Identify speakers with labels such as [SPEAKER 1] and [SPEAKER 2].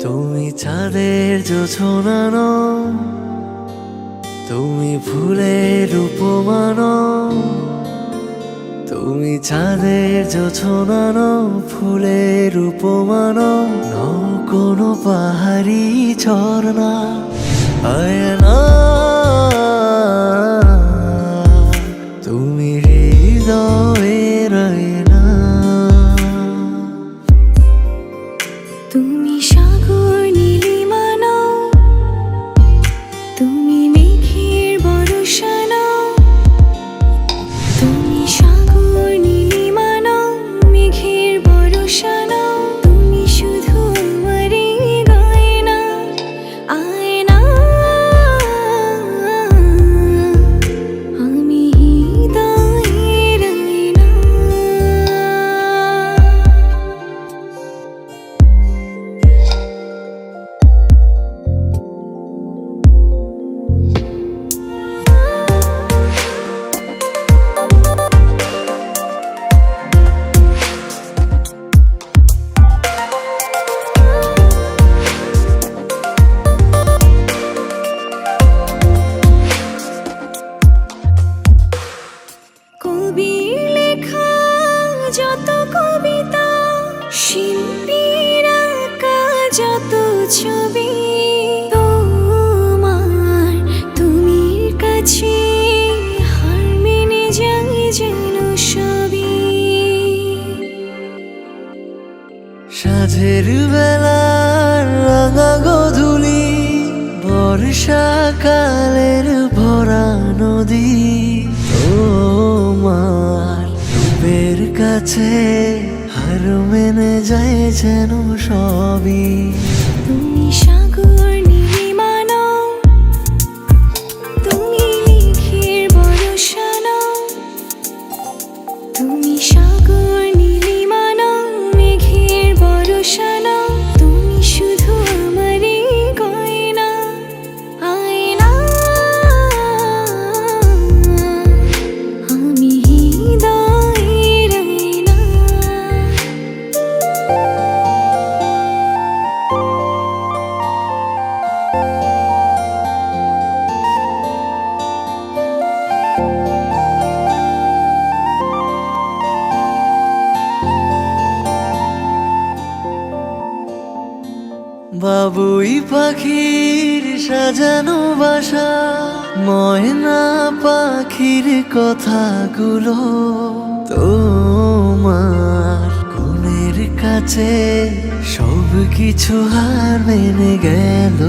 [SPEAKER 1] তুমি চাঁদের জোছনা নও, তুমি ফুলের উপমা নও। তুমি চাঁদের জোছনা নও, ফুলের উপমা নও, নও কোনো পাহাড়ি ঝর্ণা। আয়না তুমি হৃদয়ের আয়না।
[SPEAKER 2] তুমি সাগর নীলিমা নও, তুমি মেঘের বর্ষা নও। তুমি সাগর নীলিমা নও, মেঘের বর্ষা নও। তুমি শুধু আমারই গয়না, আয়না। আমি হৃদয়ের আয়না। কবির লেখা যত কবিতা, শিল্পীর আঁকা যত ছবি, তোমার তুমির কাছে হার মেনে যায় যেন সবই।
[SPEAKER 1] সাঁঝের বেলার রাঙা গোধূলি, বর্ষাকালের ভরা নদী, তোমার রূপের কাছে হার মেনে যায় যেন সবই।
[SPEAKER 2] তুমি সাগর নীলিমা নও, তুমি মেঘের বর্ষা নও। তুমি সাগর নীলিমা নও, মেঘের বর্ষা নও। তুমি শুধু আমারই গয়না, আয়না। আমি হৃদয়ের আয়না।
[SPEAKER 1] বাবুই পাখির সাজানো বাসা, ময়না পাখির কথাগুলো তোমার গুণের কাছে সব কিছু হার মেনে গেল।